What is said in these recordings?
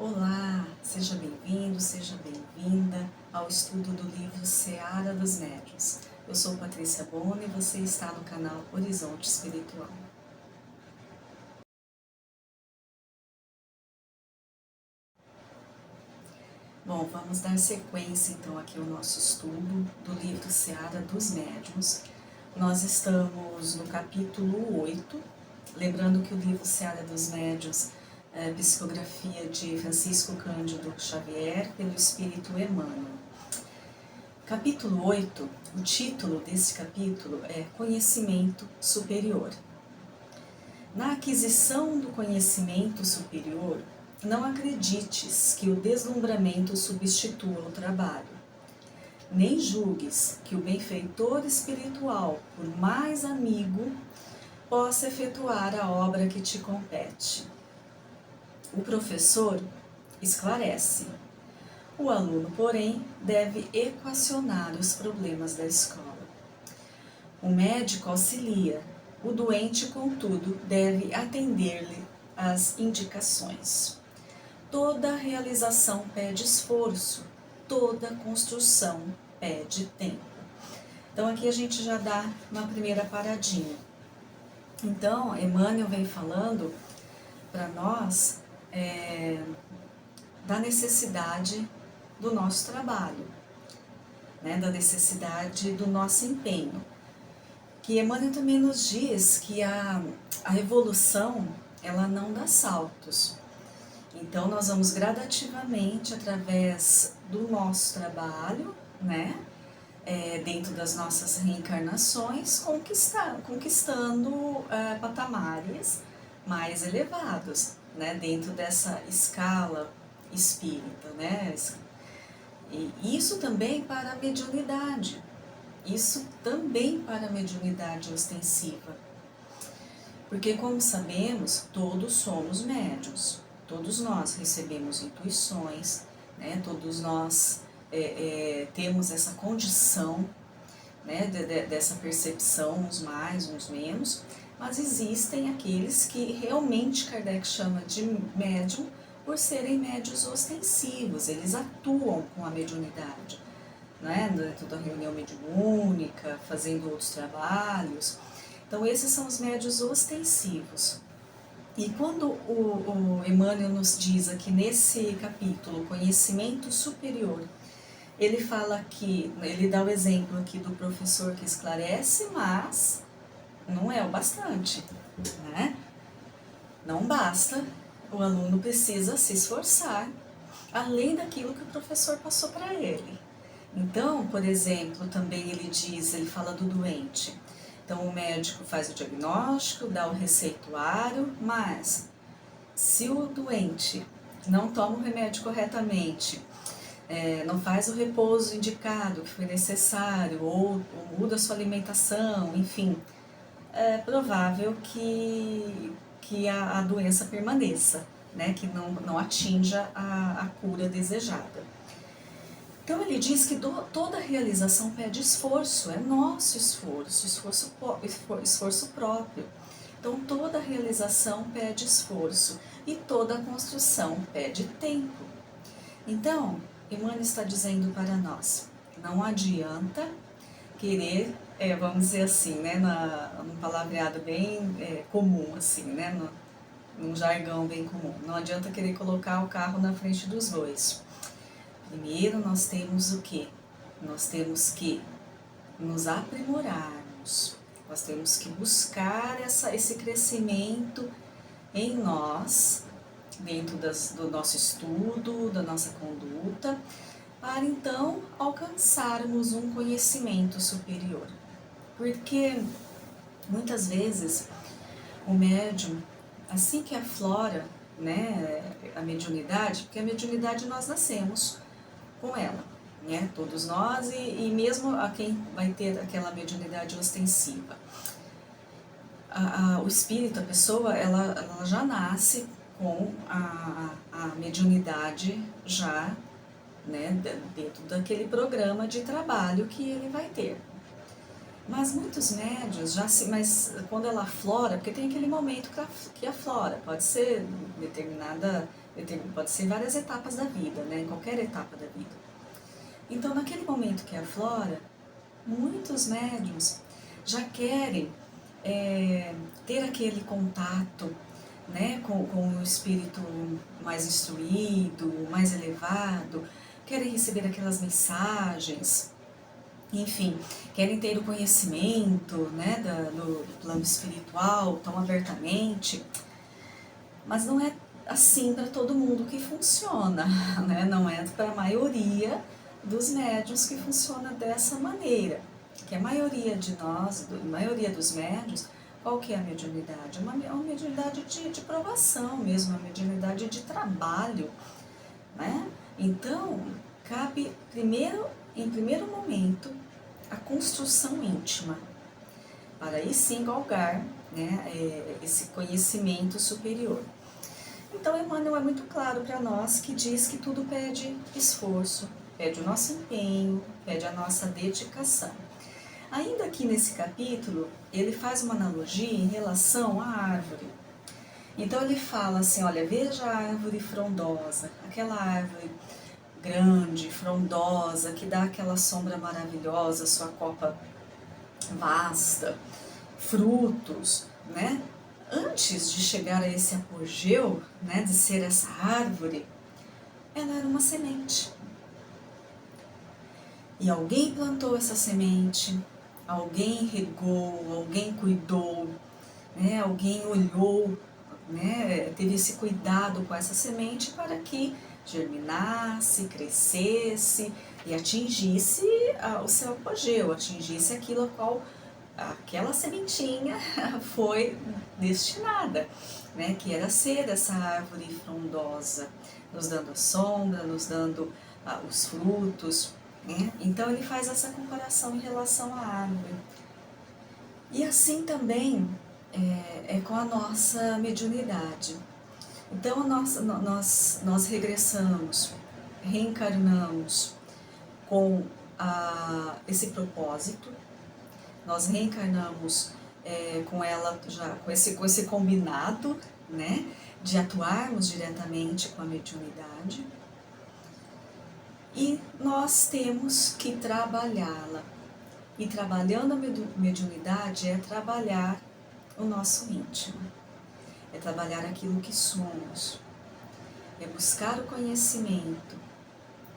Olá, seja bem-vindo, seja bem-vinda ao estudo do livro Seara dos Médiuns. Eu sou Patrícia Bona e você está no canal Horizonte Espiritual. Bom, vamos dar sequência então aqui ao nosso estudo do livro Seara dos Médiuns. Nós estamos no capítulo 8, lembrando que o livro Seara dos Médiuns é psicografia de Francisco Cândido Xavier pelo Espírito Emmanuel. Capítulo 8, o título desse capítulo é Conhecimento Superior. Na aquisição do conhecimento superior, não acredites que o deslumbramento substitua o trabalho. Nem julgues que o benfeitor espiritual, por mais amigo, possa efetuar a obra que te compete. O professor esclarece. O aluno, porém, deve equacionar os problemas da escola. O médico auxilia. O doente, contudo, deve atender-lhe às indicações. Toda realização pede esforço, toda construção pede tempo. Então aqui a gente já dá uma primeira paradinha. Então, Emmanuel vem falando para nós da necessidade do nosso trabalho, né, da necessidade do nosso empenho. Que Emmanuel também nos diz que a evolução, ela não dá saltos. Então, nós vamos gradativamente, através do nosso trabalho, né, dentro das nossas reencarnações, conquistando patamares mais elevados, né, dentro dessa escala espírita, né. E isso também para a mediunidade, isso também para a mediunidade ostensiva. Porque, como sabemos, todos somos médiuns, todos nós recebemos intuições, né? Todos nós temos essa condição, né? Dessa percepção, uns mais, uns menos, mas existem aqueles que realmente Kardec chama de médium por serem médiuns ostensivos, eles atuam com a mediunidade, né? Dentro da reunião mediúnica, fazendo outros trabalhos. Então, esses são os médiuns ostensivos. E quando o Emmanuel nos diz aqui nesse capítulo, conhecimento superior, ele fala que, ele dá o exemplo aqui do professor que esclarece, mas não é o bastante, né? Não basta, o aluno precisa se esforçar, além daquilo que o professor passou para ele. Então, por exemplo, também ele fala do doente. Então, o médico faz o diagnóstico, dá o receituário, mas se o doente não toma o remédio corretamente, não faz o repouso indicado que foi necessário, ou muda a sua alimentação, enfim, é provável que a doença permaneça, né, que não atinja a cura desejada. Então ele diz que toda realização pede esforço, é nosso esforço próprio. Então toda realização pede esforço e toda construção pede tempo. Então, Emmanuel está dizendo para nós, não adianta querer, vamos dizer assim, né, num palavreado bem comum, assim, né, num jargão bem comum, não adianta querer colocar o carro na frente dos bois. Primeiro nós temos o quê? Nós temos que nos aprimorarmos, nós temos que buscar esse crescimento em nós, dentro do nosso estudo, da nossa conduta, para então alcançarmos um conhecimento superior. Porque muitas vezes o médium, assim que aflora, né, a mediunidade, porque a mediunidade nós nascemos com ela, né? Todos nós e mesmo a quem vai ter aquela mediunidade ostensiva. O espírito, a pessoa, ela já nasce com a mediunidade já, né, dentro daquele programa de trabalho que ele vai ter. Mas muitos médios mas quando ela aflora, porque tem aquele momento que aflora, pode ser pode ser várias etapas da vida, né? Em qualquer etapa da vida. Então, naquele momento que aflora, muitos médiuns já querem ter aquele contato, né, com o espírito mais instruído, mais elevado, querem receber aquelas mensagens, enfim, querem ter o conhecimento, né, do plano espiritual tão abertamente, mas não é assim para todo mundo que funciona, né? Não é para a maioria dos médiuns que funciona dessa maneira. Que a maioria de nós, a maioria dos médiuns, qual que é a mediunidade? É uma mediunidade de provação mesmo, uma mediunidade de trabalho, né? Então, cabe em primeiro momento, a construção íntima, para aí sim galgar, né, esse conhecimento superior. Então, Emmanuel é muito claro para nós que diz que tudo pede esforço, pede o nosso empenho, pede a nossa dedicação. Ainda aqui nesse capítulo, ele faz uma analogia em relação à árvore. Então ele fala assim, olha, veja a árvore frondosa, aquela árvore grande, frondosa, que dá aquela sombra maravilhosa, sua copa vasta, frutos, né? Antes de chegar a esse apogeu, né, de ser essa árvore, ela era uma semente. E alguém plantou essa semente, alguém regou, alguém cuidou, né, alguém olhou, né, teve esse cuidado com essa semente para que germinasse, crescesse e atingisse o seu apogeu, atingisse aquilo a qual aquela sementinha foi destinada, né, que era ser essa árvore frondosa, nos dando a sombra, nos dando os frutos, né? Então ele faz essa comparação em relação à árvore. E assim também é com a nossa mediunidade. Então nós regressamos, reencarnamos com esse propósito, nós reencarnamos com ela já com esse combinado, né, de atuarmos diretamente com a mediunidade, e nós temos que trabalhá-la. E trabalhando a mediunidade é trabalhar o nosso íntimo, é trabalhar aquilo que somos, é buscar o conhecimento,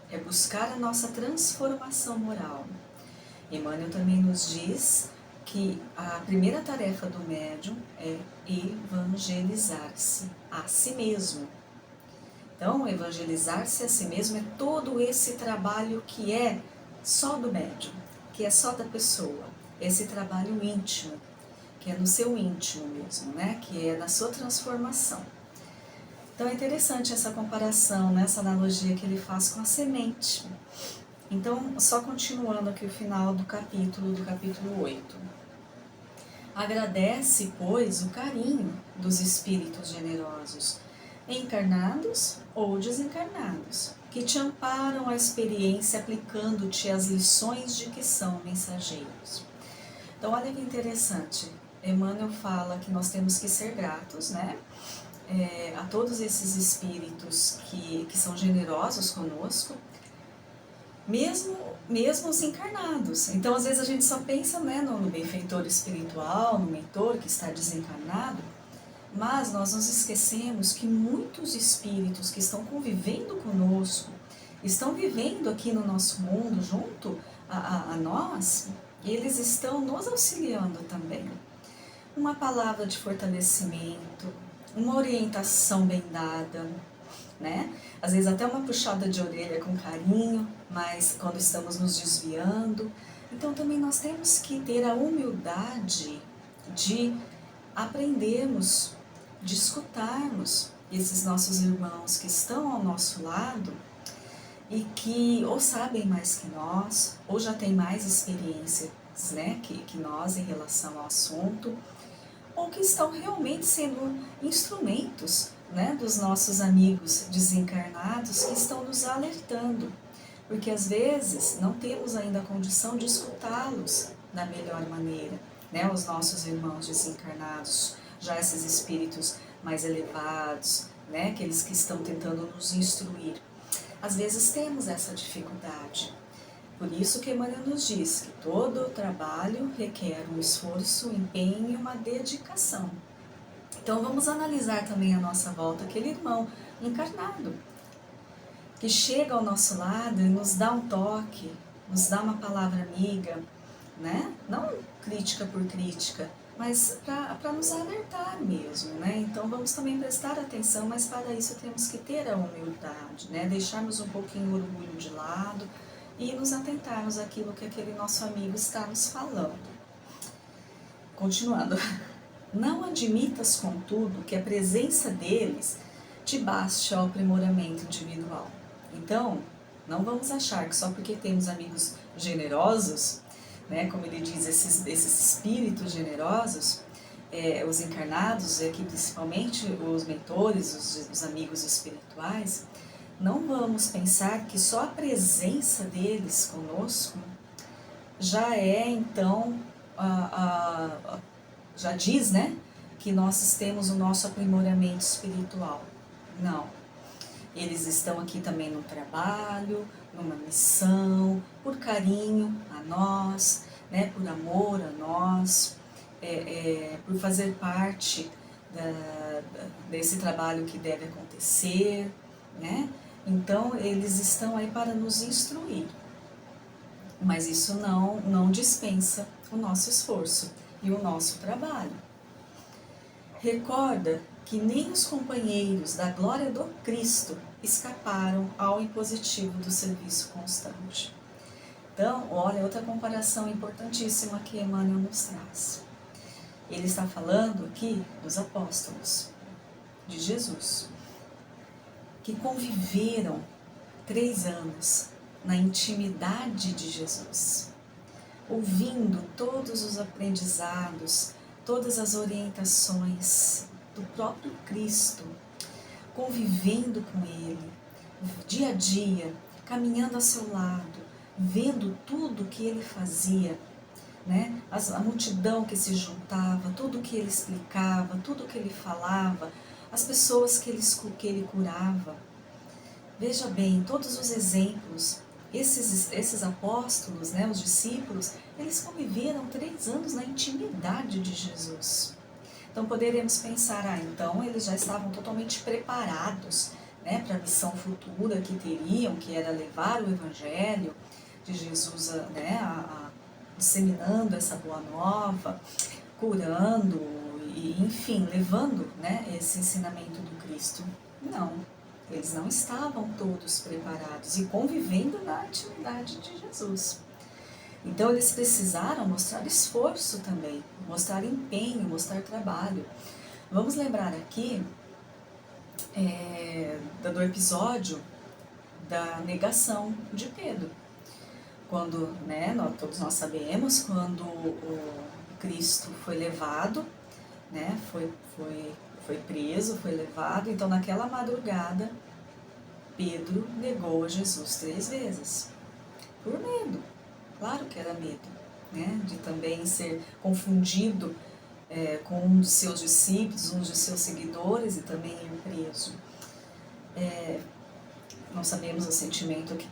é buscar a nossa transformação moral. Emmanuel também nos diz que a primeira tarefa do médium é evangelizar-se a si mesmo. Então, evangelizar-se a si mesmo é todo esse trabalho que é só do médium, que é só da pessoa, esse trabalho íntimo, que é no seu íntimo mesmo, né? Que é na sua transformação. Então é interessante essa comparação, né? Essa analogia que ele faz com a semente. Então, só continuando aqui o final do capítulo 8. Agradece, pois, o carinho dos espíritos generosos, encarnados ou desencarnados, que te amparam a experiência aplicando-te as lições de que são mensageiros. Então, olha que interessante, Emmanuel fala que nós temos que ser gratos, né, a todos esses espíritos que são generosos conosco, mesmo os encarnados. Então, às vezes a gente só pensa, né, no benfeitor espiritual, no mentor que está desencarnado, mas nós nos esquecemos que muitos espíritos que estão convivendo conosco, estão vivendo aqui no nosso mundo junto a nós, eles estão nos auxiliando também. Uma palavra de fortalecimento, uma orientação bem dada, né? Às vezes até uma puxada de orelha com carinho, mas quando estamos nos desviando. Então também nós temos que ter a humildade de aprendermos, de escutarmos esses nossos irmãos que estão ao nosso lado e que ou sabem mais que nós, ou já têm mais experiências, né, que nós em relação ao assunto, ou que estão realmente sendo instrumentos, né, dos nossos amigos desencarnados que estão nos alertando, porque às vezes não temos ainda a condição de escutá-los da melhor maneira, né, os nossos irmãos desencarnados, já esses espíritos mais elevados, né? Aqueles que estão tentando nos instruir. Às vezes temos essa dificuldade. Por isso que Emmanuel nos diz que todo trabalho requer um esforço, um empenho e uma dedicação. Então vamos analisar também à nossa volta aquele irmão encarnado, que chega ao nosso lado e nos dá um toque, nos dá uma palavra amiga, né? Não crítica por crítica, mas para nos alertar mesmo, né? Então vamos também prestar atenção, mas para isso temos que ter a humildade, né? Deixarmos um pouquinho o orgulho de lado e nos atentarmos àquilo que aquele nosso amigo está nos falando. Continuando. Não admitas, contudo, que a presença deles te baste ao aprimoramento individual. Então, não vamos achar que só porque temos amigos generosos, né, como ele diz, esses espíritos generosos, os encarnados, aqui principalmente os mentores, os amigos espirituais, não vamos pensar que só a presença deles conosco já é, então, já diz, né, que nós temos o nosso aprimoramento espiritual. Não. Eles estão aqui também no trabalho, numa missão, por carinho a nós, né, por amor a nós, por fazer parte desse trabalho que deve acontecer, né? Então, eles estão aí para nos instruir. Mas isso não dispensa o nosso esforço e o nosso trabalho. Recorda que nem os companheiros da glória do Cristo escaparam ao impositivo do serviço constante. Então, olha, outra comparação importantíssima que Emmanuel nos traz. Ele está falando aqui dos apóstolos de Jesus, que conviveram 3 anos na intimidade de Jesus, ouvindo todos os aprendizados, todas as orientações do próprio Cristo, convivendo com Ele, dia a dia, caminhando ao seu lado, vendo tudo que Ele fazia, né? A multidão que se juntava, tudo que Ele explicava, tudo que Ele falava, as pessoas que Ele curava. Veja bem, todos os exemplos, esses apóstolos, né, os discípulos, eles conviveram 3 anos na intimidade de Jesus. Então poderemos pensar, então eles já estavam totalmente preparados, né, para a missão futura que teriam, que era levar o Evangelho de Jesus, né, disseminando essa boa nova, curando e, enfim, levando, né, esse ensinamento do Cristo. Não. Eles não estavam todos preparados e convivendo na intimidade de Jesus. Então eles precisaram mostrar esforço também, mostrar empenho, mostrar trabalho. Vamos lembrar aqui do episódio da negação de Pedro. Quando, né, todos nós sabemos, quando o Cristo foi levado, né, foi preso, foi levado, então naquela madrugada, Pedro negou a Jesus 3 vezes, por medo, claro que era medo, né, de também ser confundido com um dos seus discípulos, um dos seus seguidores e também ir preso. Não sabemos o sentimento que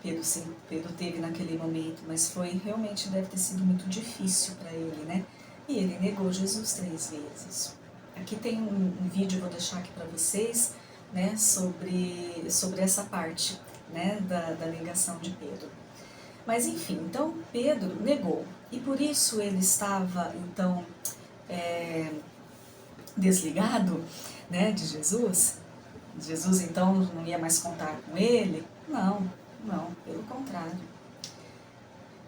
Pedro teve naquele momento, mas realmente deve ter sido muito difícil para ele, né, e ele negou Jesus 3 vezes. Aqui tem um vídeo, eu vou deixar aqui para vocês, né, sobre essa parte, né, da negação de Pedro. Mas enfim, então Pedro negou, e por isso ele estava, então, desligado, né, de Jesus. Jesus, então, não ia mais contar com ele? Não, pelo contrário.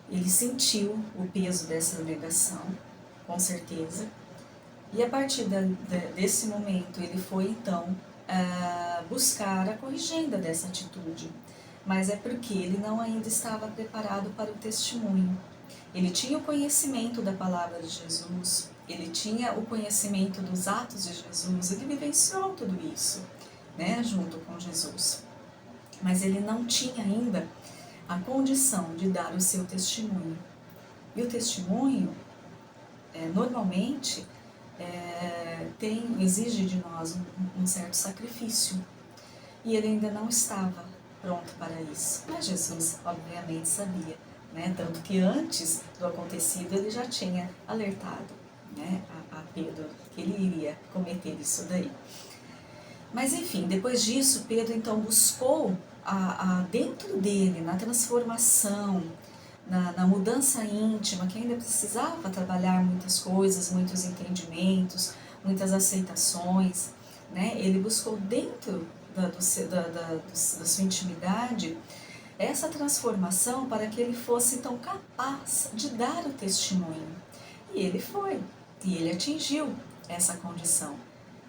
Ele sentiu o peso dessa negação, com certeza, e a partir desse momento ele foi, então, buscar a corrigenda dessa atitude, mas é porque ele não ainda estava preparado para o testemunho. Ele tinha o conhecimento da palavra de Jesus, ele tinha o conhecimento dos atos de Jesus, ele vivenciou tudo isso, né, junto com Jesus. Mas ele não tinha ainda a condição de dar o seu testemunho. E o testemunho, normalmente, exige de nós um certo sacrifício, e ele ainda não estava pronto para isso. Mas Jesus, obviamente, sabia, né? Tanto que antes do acontecido ele já tinha alertado, né, a Pedro que ele iria cometer isso daí. Mas enfim, depois disso, Pedro então buscou dentro dele, na transformação, na mudança íntima, que ainda precisava trabalhar muitas coisas, muitos entendimentos, muitas aceitações, né? Ele buscou dentro da sua intimidade essa transformação para que ele fosse então capaz de dar o testemunho. E ele foi, e ele atingiu essa condição.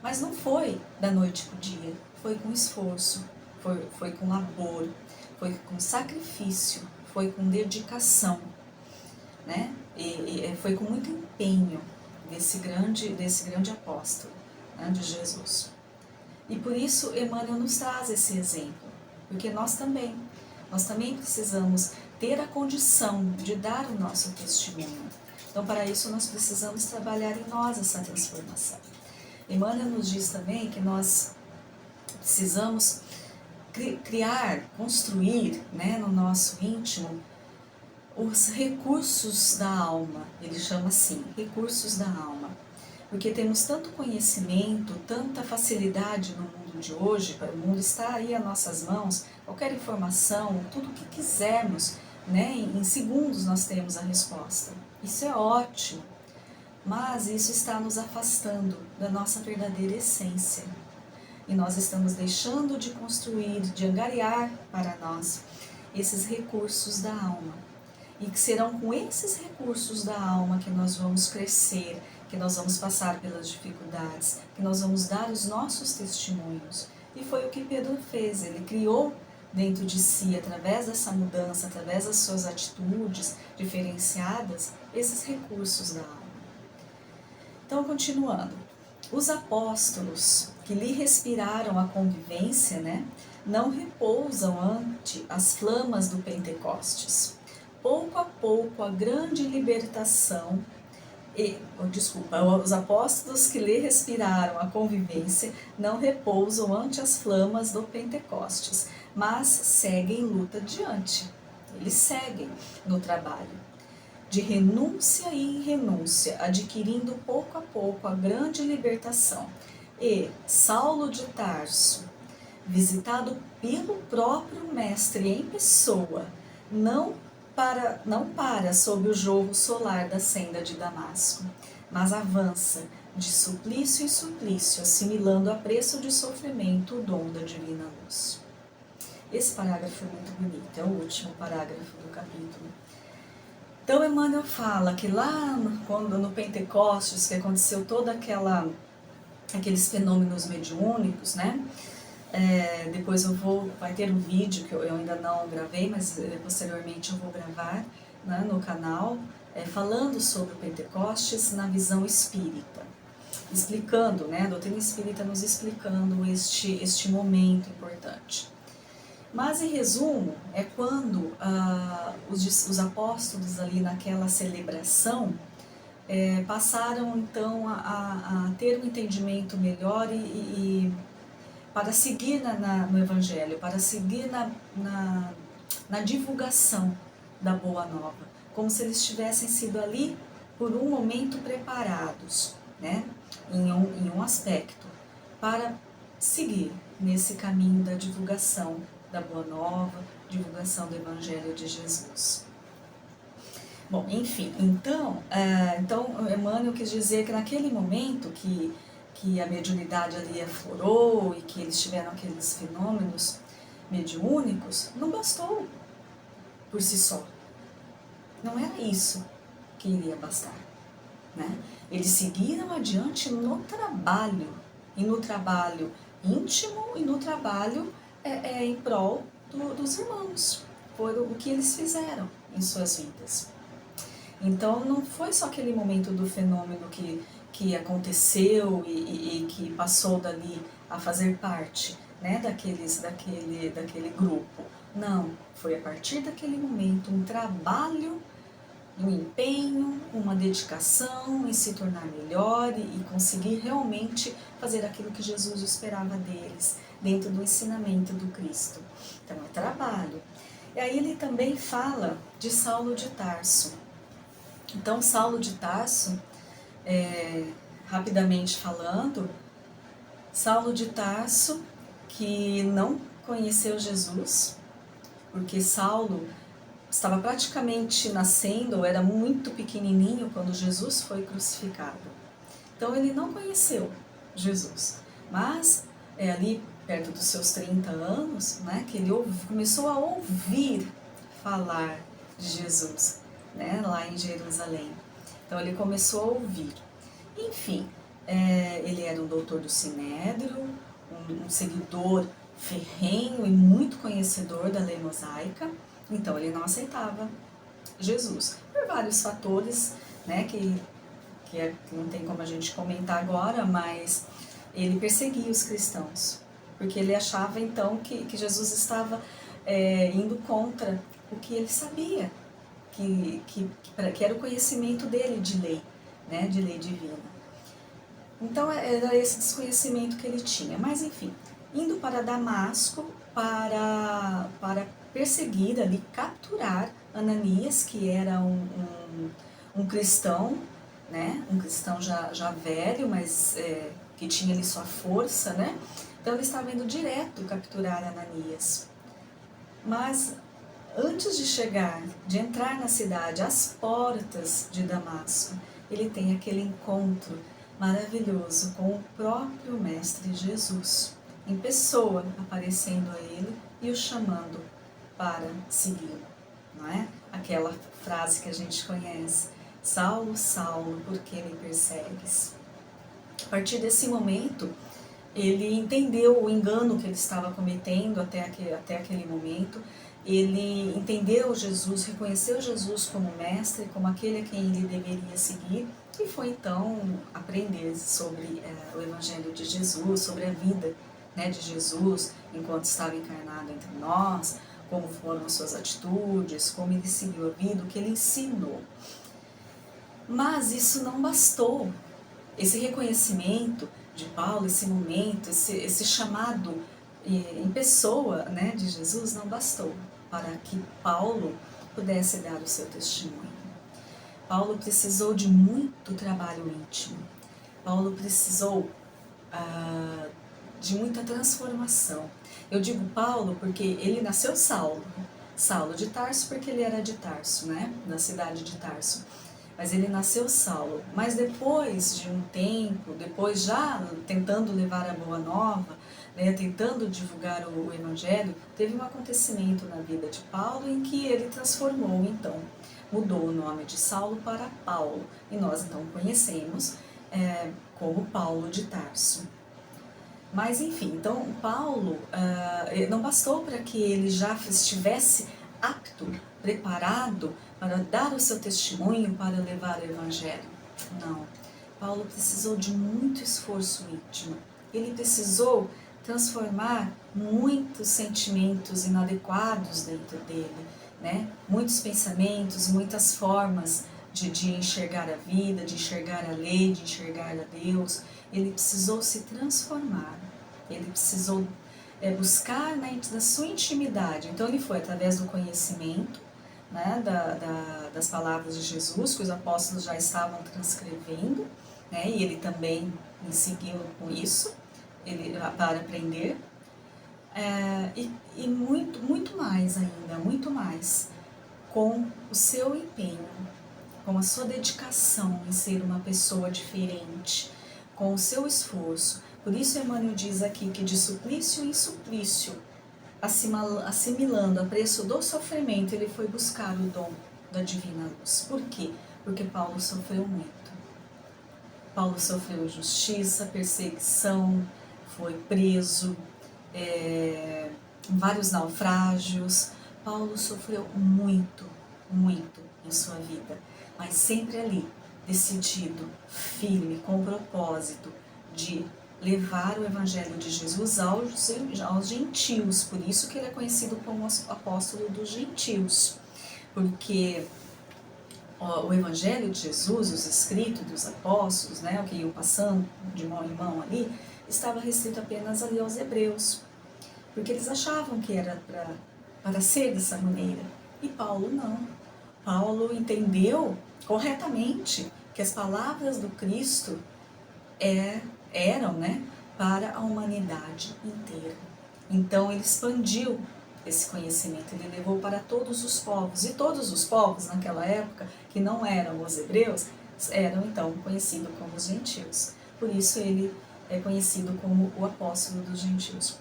Mas não foi da noite para o dia, foi com esforço, foi com labor, foi com sacrifício, foi com dedicação, né? E foi com muito empenho desse grande apóstolo, né, de Jesus. E por isso Emmanuel nos traz esse exemplo, porque nós também precisamos ter a condição de dar o nosso testemunho. Então, para isso, nós precisamos trabalhar em nós essa transformação. Emmanuel nos diz também que nós precisamos criar, construir, né, no nosso íntimo os recursos da alma. Ele chama assim, recursos da alma. Porque temos tanto conhecimento, tanta facilidade no mundo de hoje, para o mundo está aí às nossas mãos, qualquer informação, tudo o que quisermos, né, em segundos nós temos a resposta. Isso é ótimo, mas isso está nos afastando da nossa verdadeira essência. E nós estamos deixando de construir, de angariar para nós esses recursos da alma. E que serão com esses recursos da alma que nós vamos crescer, que nós vamos passar pelas dificuldades, que nós vamos dar os nossos testemunhos. E foi o que Pedro fez, ele criou dentro de si, através dessa mudança, através das suas atitudes diferenciadas, esses recursos da alma. Então, continuando, os apóstolos que lhe respiraram a convivência, né, não repousam ante as flamas do Pentecostes. Pouco a pouco, a grande libertação os apóstolos que lhe respiraram a convivência não repousam ante as flamas do Pentecostes, mas seguem luta adiante. Eles seguem no trabalho, de renúncia em renúncia, adquirindo pouco a pouco a grande libertação. E Saulo de Tarso, visitado pelo próprio Mestre em pessoa, não para sob o jorro solar da senda de Damasco, mas avança de suplício em suplício, assimilando a preço de sofrimento o dom da divina luz. Esse parágrafo é muito bonito, é o último parágrafo do capítulo. Então Emmanuel fala que lá quando no Pentecostes, que aconteceu toda aqueles fenômenos mediúnicos, né? Depois vai ter um vídeo que eu ainda não gravei, mas posteriormente eu vou gravar, né, no canal, falando sobre o Pentecostes na visão espírita, explicando, né, a doutrina espírita nos explicando este momento importante. Mas em resumo, é quando os apóstolos ali naquela celebração passaram então a ter um entendimento melhor e para seguir no Evangelho, para seguir na divulgação da Boa Nova, como se eles tivessem sido ali por um momento preparados, né, em um aspecto, para seguir nesse caminho da divulgação da Boa Nova, divulgação do Evangelho de Jesus. Bom, enfim, então Emmanuel quis dizer que naquele momento que a mediunidade ali aflorou e que eles tiveram aqueles fenômenos mediúnicos, não bastou por si só. Não era isso que iria bastar, né? Eles seguiram adiante no trabalho, e no trabalho íntimo e no trabalho em prol dos irmãos. Foi o que eles fizeram em suas vidas. Então não foi só aquele momento do fenômeno que aconteceu e que passou dali a fazer parte, né, daquele grupo. Não, foi a partir daquele momento um trabalho, um empenho, uma dedicação em se tornar melhor e conseguir realmente fazer aquilo que Jesus esperava deles, dentro do ensinamento do Cristo. Então é trabalho. E aí ele também fala de Saulo de Tarso. Então Saulo de Tarso, rapidamente falando, Saulo de Tarso, que não conheceu Jesus, porque Saulo estava praticamente nascendo, ou era muito pequenininho quando Jesus foi crucificado. Então ele não conheceu Jesus, mas é ali perto dos seus 30 anos, né, que ele começou a ouvir falar de Jesus, né, lá em Jerusalém. Então ele começou a ouvir. Enfim, ele era um doutor do Sinédrio, um seguidor ferrenho e muito conhecedor da lei mosaica. Então ele não aceitava Jesus por vários fatores, né, que não tem como a gente comentar agora, mas ele perseguia os cristãos, porque ele achava então que Jesus estava indo contra o que ele sabia, que era o conhecimento dele de lei, né, de lei divina. Então era esse desconhecimento que ele tinha. Mas enfim, indo para Damasco para perseguir ali, capturar Ananias, que era um cristão, né? Um cristão já velho, mas que tinha ali sua força, né? Então ele estava indo direto capturar Ananias. Mas antes de chegar, de entrar na cidade, às portas de Damasco, ele tem aquele encontro maravilhoso com o próprio Mestre Jesus, em pessoa, aparecendo a ele e o chamando para segui-lo, não é? Aquela frase que a gente conhece: Saulo, Saulo, por que me persegues? A partir desse momento, ele entendeu o engano que ele estava cometendo até aquele momento. Ele entendeu Jesus, reconheceu Jesus como mestre, como aquele a quem ele deveria seguir, e foi então aprender sobre o Evangelho de Jesus, sobre a vida, né, de Jesus enquanto estava encarnado entre nós, como foram as suas atitudes, como ele seguiu a vida, o que ele ensinou. Mas isso não bastou. Esse reconhecimento de Paulo, esse momento, esse chamado em pessoa, né, de Jesus, não bastou para que Paulo pudesse dar o seu testemunho. Paulo precisou de muito trabalho íntimo. Paulo precisou de muita transformação. Eu digo Paulo porque ele nasceu Saulo de Tarso porque ele era de Tarso, né, na cidade de Tarso. Mas ele nasceu Saulo. Mas depois de um tempo, depois já tentando levar a boa nova, né, tentando divulgar o Evangelho, teve um acontecimento na vida de Paulo em que ele transformou, então, mudou o nome de Saulo para Paulo. E nós então conhecemos como Paulo de Tarso. Mas enfim, então Paulo não bastou para que ele já estivesse apto, preparado para dar o seu testemunho, para levar o Evangelho. Não. Paulo precisou de muito esforço íntimo. Ele precisou transformar muitos sentimentos inadequados dentro dele, né? Muitos pensamentos, muitas formas de enxergar a vida, de enxergar a lei, de enxergar a Deus. Ele precisou se transformar. Ele precisou buscar na sua intimidade. Então ele foi através do conhecimento, né, das palavras de Jesus, que os apóstolos já estavam transcrevendo, né, e ele também seguiu com isso, para aprender, e muito, muito mais ainda, muito mais, com o seu empenho, com a sua dedicação em ser uma pessoa diferente, com o seu esforço. Por isso Emmanuel diz aqui que de suplício em suplício, assimilando a preço do sofrimento, ele foi buscar o dom da divina luz. Por quê? Porque Paulo sofreu muito. Paulo sofreu injustiça, perseguição, foi preso, vários naufrágios. Paulo sofreu muito, muito em sua vida, mas sempre ali, decidido, firme, com o propósito de levar o Evangelho de Jesus aos gentios. Por isso que ele é conhecido como apóstolo dos gentios, porque o Evangelho de Jesus, os escritos dos apóstolos, né, o que iam passando de mão em mão ali, estava restrito apenas ali aos hebreus, porque eles achavam que era para ser dessa maneira. E Paulo não. Paulo entendeu corretamente que as palavras do Cristo eram, né, para a humanidade inteira. Então ele expandiu esse conhecimento, ele levou para todos os povos, e todos os povos naquela época, que não eram os hebreus, eram então conhecidos como os gentios. Por isso ele é conhecido como o apóstolo dos gentios.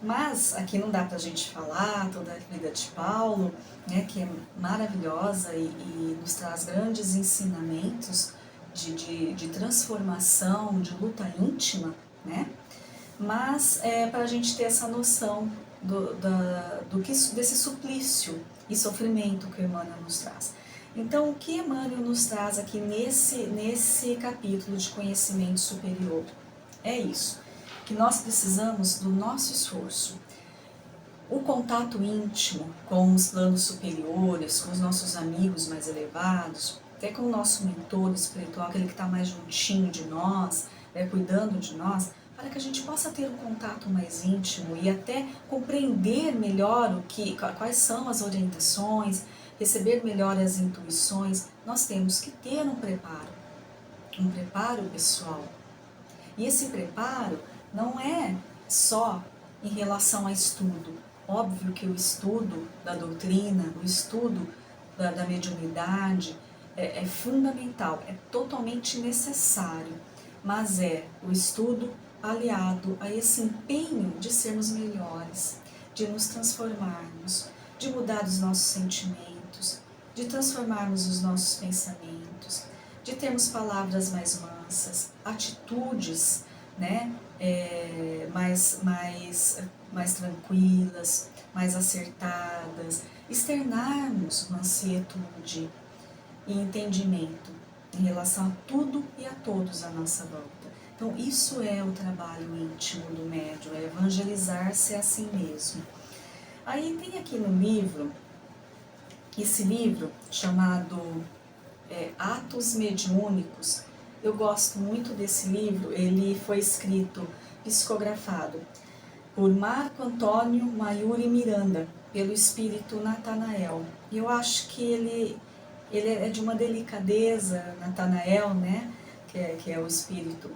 Mas aqui não dá para a gente falar toda a vida de Paulo, né, que é maravilhosa e nos traz grandes ensinamentos de transformação, de luta íntima, né? Mas para a gente ter essa noção desse suplício e sofrimento que Emmanuel nos traz. Então, o que Emmanuel nos traz aqui nesse capítulo de conhecimento superior? É isso, que nós precisamos do nosso esforço. O contato íntimo com os planos superiores, com os nossos amigos mais elevados, até com o nosso mentor espiritual, aquele que está mais juntinho de nós, cuidando de nós, para que a gente possa ter um contato mais íntimo e até compreender melhor quais são as orientações, receber melhor as intuições, nós temos que ter um preparo pessoal. E esse preparo não é só em relação a estudo. Óbvio que o estudo da doutrina, o estudo da mediunidade é fundamental, é totalmente necessário, mas é o estudo aliado a esse empenho de sermos melhores, de nos transformarmos, de mudar os nossos sentimentos, de transformarmos os nossos pensamentos, de termos palavras mais mansas, atitudes, né, mais tranquilas, mais acertadas, externarmos mansietude e entendimento em relação a tudo e a todos à nossa volta. Então, isso é o trabalho íntimo do médium, é evangelizar-se a si mesmo. Aí tem aqui no livro, esse livro chamado Atos Mediúnicos. Eu gosto muito desse livro, ele foi escrito, psicografado, por Marco Antônio Maiuri Miranda, pelo espírito Natanael. E eu acho que ele é de uma delicadeza, Natanael, né, que é o espírito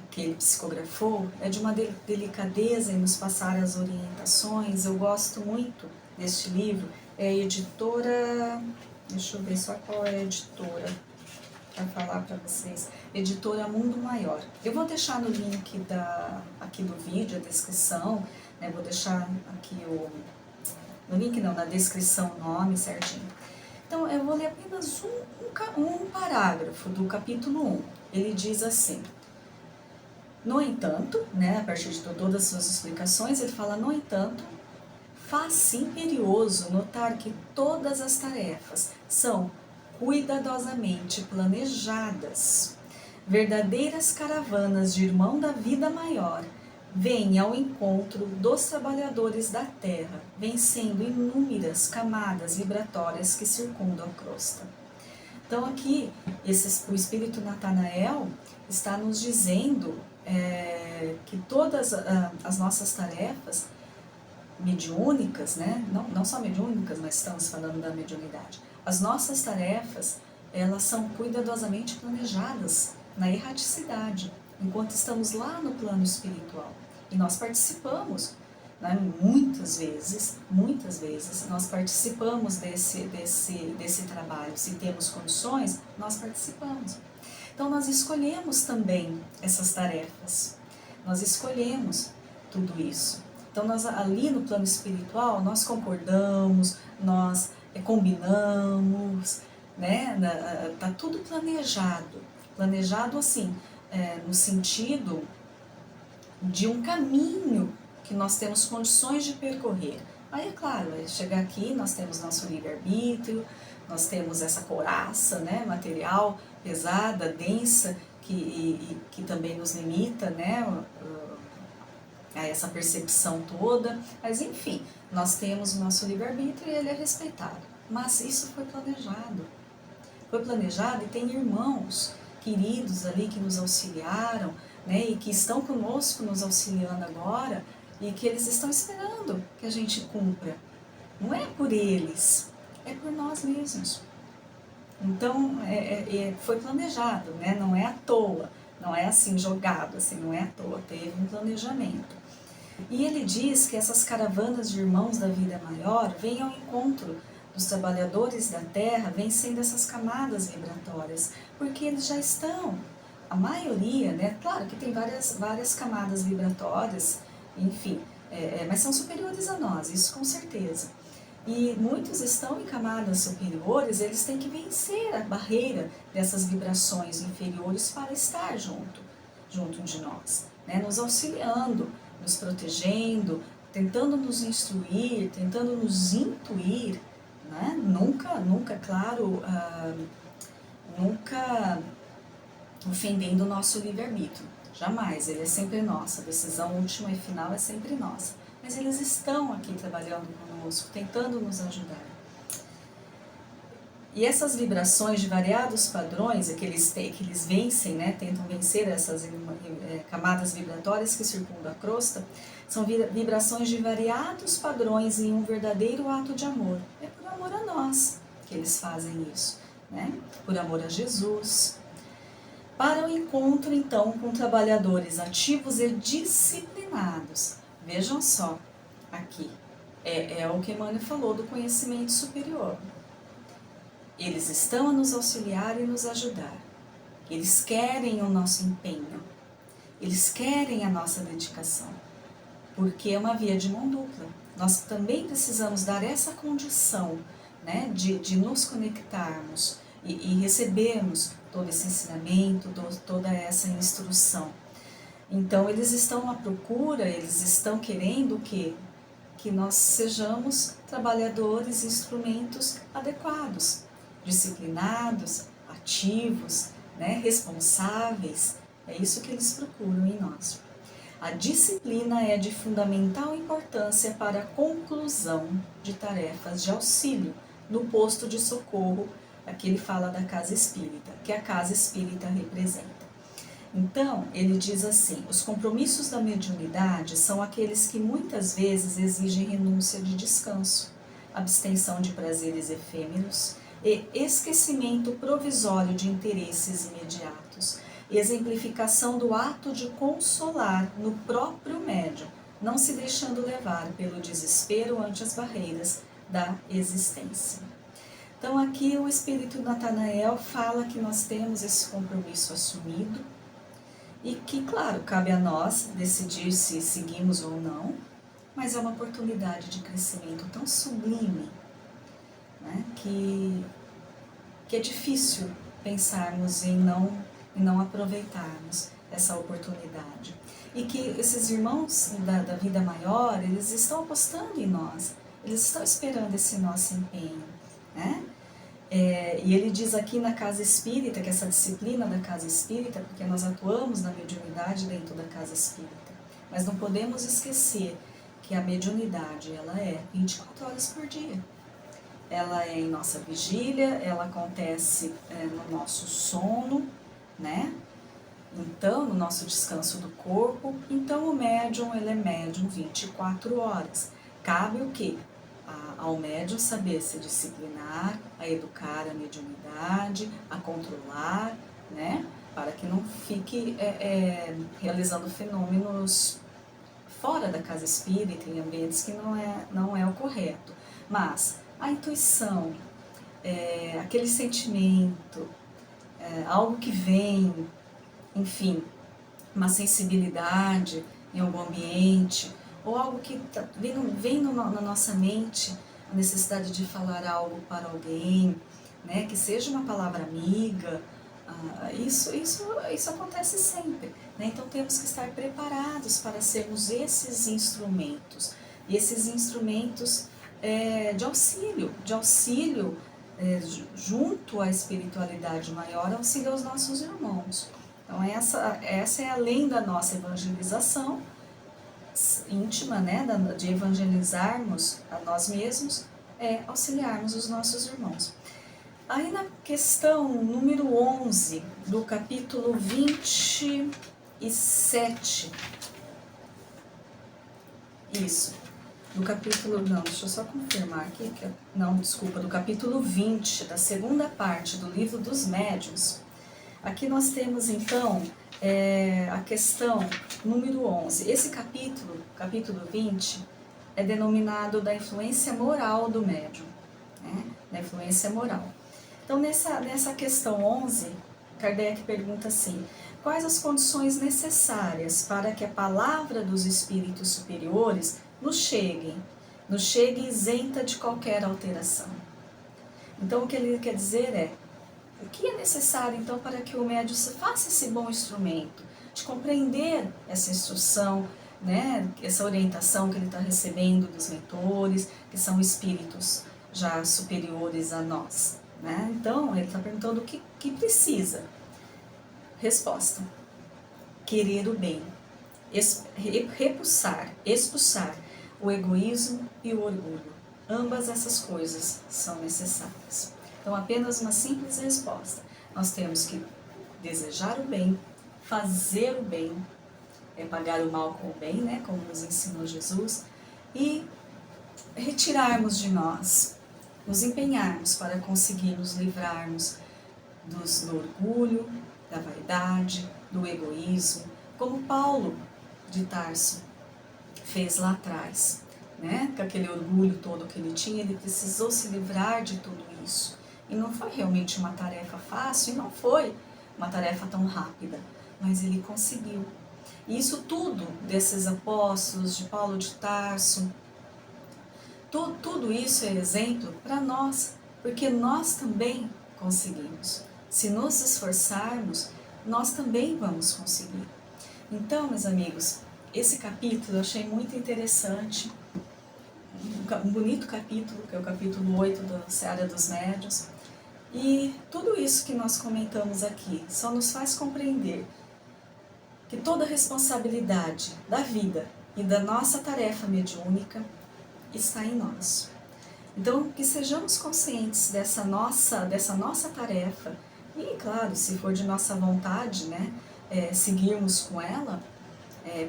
que ele psicografou, é de uma delicadeza em nos passar as orientações. Eu gosto muito deste livro, é a editora, deixa eu ver só qual é a editora, para falar para vocês, editora Mundo Maior. Eu vou deixar no link aqui do vídeo, a descrição, né, vou deixar aqui no link não, na descrição o nome certinho. Então eu vou ler apenas um parágrafo do capítulo 1, ele diz assim: no entanto, né, a partir de todas as suas explicações, ele fala, no entanto, faz-se imperioso notar que todas as tarefas são cuidadosamente planejadas. Verdadeiras caravanas de irmão da vida maior vêm ao encontro dos trabalhadores da terra, vencendo inúmeras camadas vibratórias que circundam a crosta. Então aqui, o Espírito Natanael está nos dizendo que todas as nossas tarefas mediúnicas, né? Não só mediúnicas, mas estamos falando da mediunidade, as nossas tarefas, elas são cuidadosamente planejadas na erraticidade, enquanto estamos lá no plano espiritual. E nós participamos, né? Muitas vezes, nós participamos desse trabalho. Se temos condições, nós participamos. Então, nós escolhemos também essas tarefas, nós escolhemos tudo isso. Então, nós ali no plano espiritual, nós concordamos, nós combinamos, né? Tá tudo planejado assim, no sentido de um caminho que nós temos condições de percorrer. Aí, é claro, chegar aqui, nós temos nosso livre-arbítrio, nós temos essa couraça, né, material, pesada, densa, que também nos limita, né, a essa percepção toda, mas enfim, nós temos o nosso livre-arbítrio e ele é respeitado. Mas isso foi planejado e tem irmãos queridos ali que nos auxiliaram, né, e que estão conosco nos auxiliando agora, e que eles estão esperando que a gente cumpra. Não é por eles, é por nós mesmos. Então, foi planejado, né? Não é à toa, não é assim jogado, assim, não é à toa, teve um planejamento. E ele diz que essas caravanas de irmãos da vida maior vêm ao encontro dos trabalhadores da terra, vencendo essas camadas vibratórias, porque eles já estão, a maioria, né? Claro que tem várias camadas vibratórias, enfim, mas são superiores a nós, isso com certeza. E muitos estão em camadas superiores, eles têm que vencer a barreira dessas vibrações inferiores para estar junto de nós, né? Nos auxiliando, nos protegendo, tentando nos instruir, tentando nos intuir, né? Nunca, claro, nunca ofendendo o nosso livre-arbítrio. Jamais, ele é sempre nosso, a decisão última e final é sempre nossa. Mas eles estão aqui trabalhando conosco, tentando nos ajudar. E essas vibrações de variados padrões, que eles vencem, né, tentam vencer essas camadas vibratórias que circundam a crosta, são vibrações de variados padrões em um verdadeiro ato de amor. É por amor a nós que eles fazem isso, né? Por amor a Jesus. Para o encontro, então, com trabalhadores ativos e disciplinados. Vejam só, aqui, é o que Emmanuel falou do conhecimento superior. Eles estão a nos auxiliar e nos ajudar. Eles querem o nosso empenho. Eles querem a nossa dedicação. Porque é uma via de mão dupla. Nós também precisamos dar essa condição, né, de nos conectarmos e recebermos todo esse ensinamento, toda essa instrução. Então, eles estão à procura, eles estão querendo que nós sejamos trabalhadores, instrumentos adequados, disciplinados, ativos, né, responsáveis. É isso que eles procuram em nós. A disciplina é de fundamental importância para a conclusão de tarefas de auxílio no posto de socorro. Aqui ele fala da casa espírita, que a casa espírita representa. Então, ele diz assim: os compromissos da mediunidade são aqueles que muitas vezes exigem renúncia de descanso, abstenção de prazeres efêmeros e esquecimento provisório de interesses imediatos, exemplificação do ato de consolar no próprio médium, não se deixando levar pelo desespero ante as barreiras da existência. Então, aqui o Espírito Natanael fala que nós temos esse compromisso assumido, e que, claro, cabe a nós decidir se seguimos ou não, mas é uma oportunidade de crescimento tão sublime, né, que é difícil pensarmos em não aproveitarmos essa oportunidade. E que esses irmãos da vida maior, eles estão apostando em nós, eles estão esperando esse nosso empenho, né? E ele diz aqui na casa espírita, que essa disciplina da casa espírita, porque nós atuamos na mediunidade dentro da casa espírita, mas não podemos esquecer que a mediunidade, ela é 24 horas por dia. Ela é em nossa vigília, ela acontece no nosso sono, né? Então, no nosso descanso do corpo. Então, o médium, ele é médium 24 horas. Cabe o quê? Ao médium saber se disciplinar, a educar a mediunidade, a controlar, né? Para que não fique realizando fenômenos fora da casa espírita, em ambientes que não é o correto. Mas a intuição, aquele sentimento, algo que vem, enfim, uma sensibilidade em algum ambiente, ou algo que vem na nossa mente, a necessidade de falar algo para alguém, né, que seja uma palavra amiga, isso acontece sempre, né? Então temos que estar preparados para sermos esses instrumentos, e esses instrumentos de auxílio junto à espiritualidade maior, auxílio aos nossos irmãos. Então essa é além da nossa evangelização íntima, né, de evangelizarmos a nós mesmos, auxiliarmos os nossos irmãos. Aí na questão número 11 do capítulo 27, Isso. Do capítulo, não, deixa eu só confirmar aqui, não, desculpa, do capítulo 20, da segunda parte do livro dos médiuns. Aqui nós temos, então, a questão número 11. Esse capítulo 20, é denominado da influência moral do médium, né? Da influência moral. Então, nessa questão 11, Kardec pergunta assim: quais as condições necessárias para que a palavra dos espíritos superiores nos chegue isenta de qualquer alteração? Então, o que ele quer dizer é: o que é necessário, então, para que o médium faça esse bom instrumento de compreender essa instrução, né, essa orientação que ele está recebendo dos mentores, que são espíritos já superiores a nós, né? Então, ele está perguntando o que precisa. Resposta: querer o bem, expulsar o egoísmo e o orgulho. Ambas essas coisas são necessárias. Então, apenas uma simples resposta. Nós temos que desejar o bem, fazer o bem, pagar o mal com o bem, né, como nos ensinou Jesus, e retirarmos de nós, nos empenharmos para conseguir nos livrarmos do orgulho, da vaidade, do egoísmo, como Paulo de Tarso fez lá atrás, né? Com aquele orgulho todo que ele tinha, ele precisou se livrar de tudo isso. E não foi realmente uma tarefa fácil, e não foi uma tarefa tão rápida, mas ele conseguiu. E isso tudo desses apóstolos, de Paulo de Tarso, tudo isso é exemplo para nós, porque nós também conseguimos. Se nos esforçarmos, nós também vamos conseguir. Então, meus amigos, esse capítulo eu achei muito interessante, um bonito capítulo, que é o capítulo 8 da Seara dos Médiuns, e tudo isso que nós comentamos aqui só nos faz compreender que toda a responsabilidade da vida e da nossa tarefa mediúnica está em nós. Então, que sejamos conscientes dessa nossa tarefa, e claro, se for de nossa vontade, né, seguirmos com ela,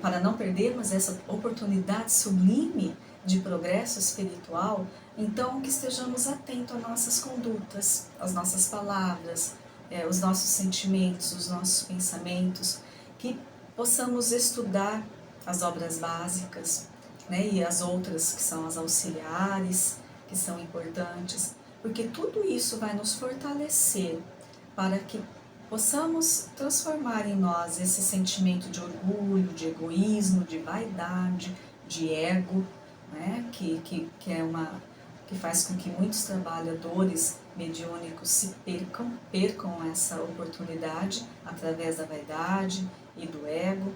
para não perdermos essa oportunidade sublime de progresso espiritual, então que estejamos atentos às nossas condutas, às nossas palavras, os nossos sentimentos, os nossos pensamentos, que possamos estudar as obras básicas, né, e as outras que são as auxiliares, que são importantes, porque tudo isso vai nos fortalecer para que possamos transformar em nós esse sentimento de orgulho, de egoísmo, de vaidade, de ego, né, que faz com que muitos trabalhadores mediúnicos se percam essa oportunidade através da vaidade e do ego.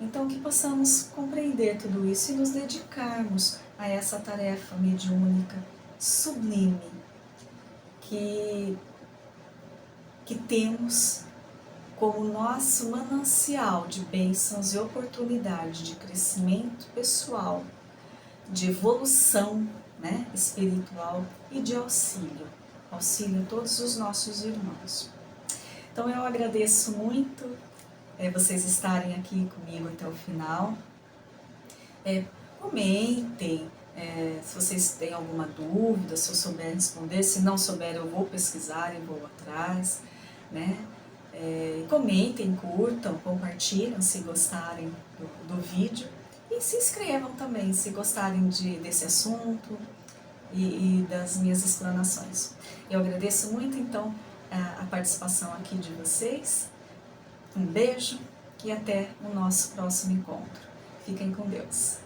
Então, que possamos compreender tudo isso e nos dedicarmos a essa tarefa mediúnica sublime que temos como nosso manancial de bênçãos e oportunidade de crescimento pessoal, de evolução, né, espiritual e de auxílio a todos os nossos irmãos. Então eu agradeço muito vocês estarem aqui comigo até o final. Comentem, se vocês têm alguma dúvida, se eu souber responder, se não souber eu vou pesquisar e vou atrás, né? Comentem, curtam, compartilhem se gostarem do vídeo e se inscrevam também se gostarem desse assunto e das minhas explanações. Eu agradeço muito então a participação aqui de vocês, um beijo e até o nosso próximo encontro. Fiquem com Deus.